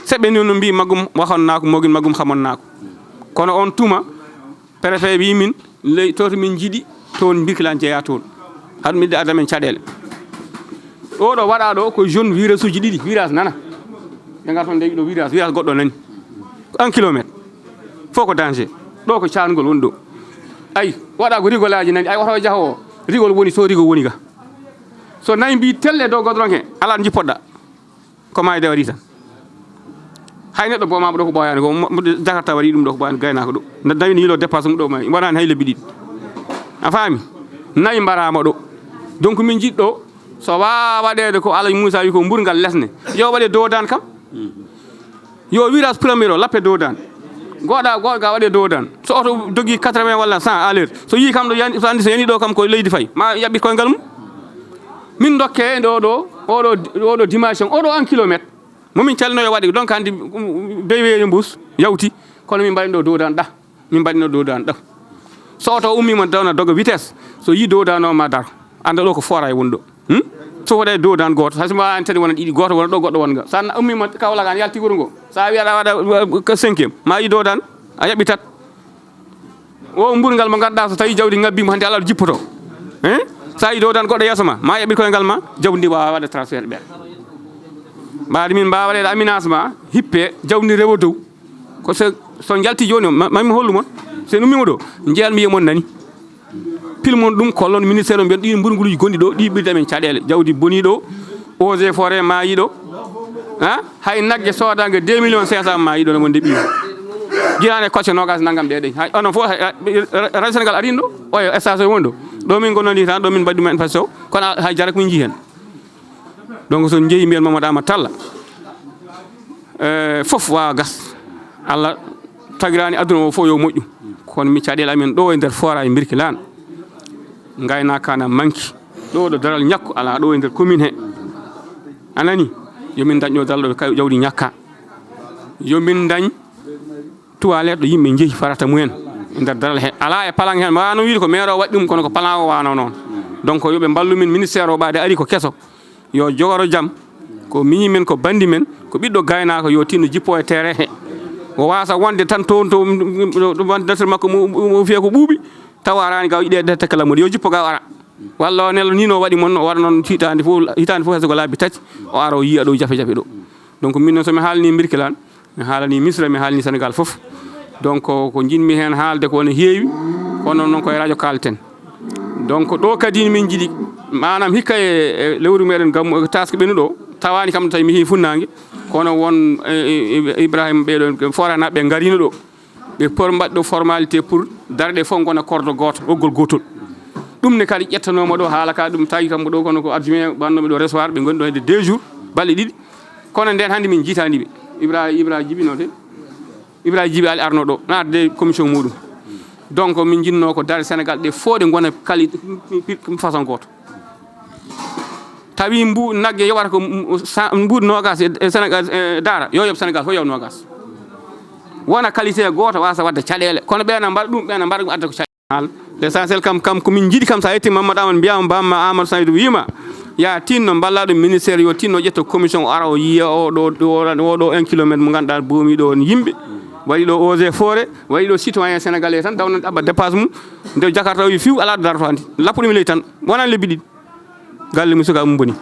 [SPEAKER 2] seɓɓe ni no mbi maggum wahonnako mogin maggum xamonnako kono on tuma préfet wi min ley toto min jiiɗi toon Birkilane jeeya toon haɗum midde adamen caɗele ɗo ɗo waɗa ɗo ko jeune virage uji ɗiɗi virage nana ɓe gar toon nde ɗo virage goɗɗo nani 1 kilométre fof ko danger ɗo ko cangol woni ɗo ayi waɗa ko rigolaji nani ay oto jahowo rigol woni so rigol woni ga so nayi mbi telle dow godron he ala ɗo jippoɗɗa ko ma e waɗi tan hay neɗɗo bomama ɗo ko ɓoyani ko jakarta waɗi ɗum ɗo ko ɓoyani gaynako ɗo nde dawi ne yilo dépasse mum ɗo ma wonani hay lebbi ɗiɗi a faami nayi mbarama ɗo donc min jiɗɗo ɗo so wawa waɗede ko Alaji Moussa wi ko mburgal lesne yo waɗe dodan kam yo virage premier o lappe dodan goɗa waɗe dodan so oto dogui 80 walla 100 à l'heure so yi kam ɗo so andi so yani ɗo kam ko leydi fayi ma yaɓɓit koyngal mum min dokke oɗo dimension oɗo 1 kilométre momin calino yo waɗi donc andi beweyo mbus yawti kono min mbaɗino dodan ɗa min mbaɗino dodan ɗa so oto ummima dawna doga vitesse so yi dodanoma dar anda ɗo ko fora e woni ɗo so waɗa dow dan goto hay so mbawa an tadi wona ɗiɗi goto wona ɗo goɗɗo wonga sa ummima Kaolack an yalti wuuro ngo sa wi aɗa waɗa 5e ma yi dow dan a yaɓitat o mburgal mo ganduɗa so tawi jawdi ngabbima hande Allah jippoto sa yi dow dan goɗɗo yeeso ma yaɓit koyngal ma jawdi ndi wawa waɗa transfert ɓe mbaɗi min mbawa waɗede aménagement hippe jawdi ndi rewo dow ko so jalti joni o mami hollu mon sen ummima ɗo jeeyatmi yiyamon nani pilmon ɗum kollon ministére o mbiyen ɗi mburguluji gonɗi ɗo ɗi ɓirde men caɗele jawdi boni ɗo eaux et forêt ma yiɗo hay nagge sodange 2 millions 500 ma yiɗo ne wonde ɓiyo jirane coce nogas nangam ɗeɗe hay onon fof radio sénégal arin ɗo oyo station woni ɗo min gonnodi tan ɗo min mbaɗi ɗumen passion kono hay jara komin jii hen donc so jeeyi mbiyen Mamadou Amadou Talla fof wawa gas Allah tagirani aduna o fof yo moƴƴu kono mi caɗele amen ɗo e nder fora e Birkilane gaynaka na manki ɗo ɗo daral ñakku ala ɗo e nder commune he anani yomin dañ ɗo daral ɗo jawdi ñakka yomin dañ toilette ɗo yimɓe jeehi farata mumen e nder daral he ala e palan hen wano wiide ko maire o waɗi ɗum kono ko palan o wano noon donc yoɓe ballu min ministére o ɓaade ari ko kesso yo jogoro jaam ko miñi men ko bandi men ko ɓiɗɗo gaynako yo tinno jippo e terrain he o wasa wonde tan toon to dator makko mo fiya ko ɓuuɓi tawa arani gaw yiɗede tekkala muɗum yo jippo gaw ara walla o nelo nino waɗi mon o waɗa noon hitande fof hesgo laabi tati o ara o yiya ɗo jafe jafe ɗo donc min noon somi haalani Birkilane mi haalani Misra mi haalani Sénégal fof donc ko jinmi hen haalde ko ne heewi kono noon koye radio kalten donc ɗo kadi min jiiɗi manam hikka e lewru meɗen gammu taske ɓennu ɗo tawani kam tawi mi heewi funnague kono won Ibrahima ɓeɗo foranaɓe ɓe garino ɗo ɓe pour mbaɗ ɗo formalité pour darɗe fof gona corde goto ɓoggol gotol ɗum ne kadi ƴettanoma ɗo haala ka ɗum tawi kam ɗo kono ko adjoint bannoɓe ɗo recevoir ɓe goni ɗo hedde 2 jours balɗe ɗiɗi kono nden hannde min jiitaniɓe Ibrahima Djiby note Ibrahima Djiby ali arno ɗo naatde commission muɗum donc min jinno ko darde Sénégal ɗe fof ɗe gona kali façon goto tawi nagge yoɓata ko mbuɗi nogas e Sénégal Dara yo yoɓ Sénégal fof yaw nogas wona qualité goto wasa wadde caɗele kono ɓena mbaɗa ɗum ɓena mbaɗa ɗum adda ko caɗele l' essentiel kam komin jiiɗi kam sa yetti Mamadou Amadou mbiyama bamma Amadou Saydou wima ya tinno balla ɗum ministére yo tinno ƴetta commission o ara o yiya oɗo 1 kilométre mo ganduɗa boomi ɗo yimɓe waɗi ɗo eaux et forêt waɗi ɗo citoyen sénégalais tan dawna ɗaɓɓa dépasse mum nde Jakarta wi fiw ala ɗo darto andi lappo ɗum ley tan wonan lebbi ɗiɗi galle mi suka boni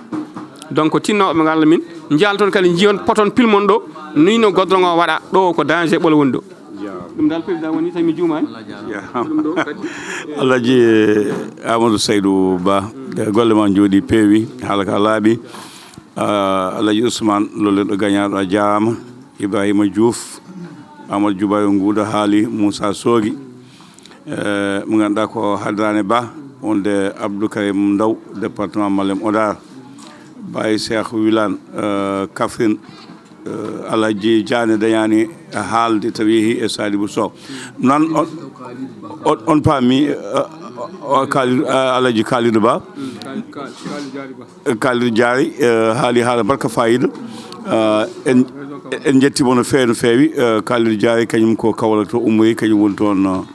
[SPEAKER 2] donc tinnoɓe galla min jiyal toon kadi jiyon poton pilmon ɗo nino godron o waɗa ɗo ko danger ɓolo woni ɗo ɗum dal président woni tawi mi juumani
[SPEAKER 1] Alhaji Amadou Saydou Ba golle ma jooɗi peewi haala ka laaɓi Alhaji Ousmane lolleɗo gañaɗo a jarama Ibrahima Diouf Amadou Djoubayo Ngouda haali Moussa Sogui mo ganduɗa ko Hadrane Ba wonde Abdou Karim Ndaw département Malem Odar Baye Cheikh Wilane Kaffrine Alhaji Diane dañani haalde tawi yeehi e Sadibou Sow noon on paami Alhaji Kalidou Ba Kalidou Diary haali haala barka fayida en jettimo no feewi no feewi Kalidou Diary kañum ko Kaolack to ummoyi kañum woni toon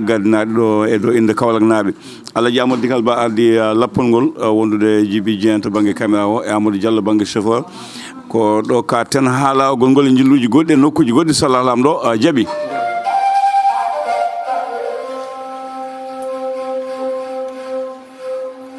[SPEAKER 1] gaddinaɗe ɗo e ɗo inde Kaolack naaɓe Alhaji Amadou Dikal Ba ardi lappol ngol wondude Djiby Dieng to banggue caméra o e Amadou Diallo banggue chauffeur ko ɗo ka ten haalagol ngol e jilluji goɗɗi e nokkuji goɗɗi sallalam ɗo jaaɓi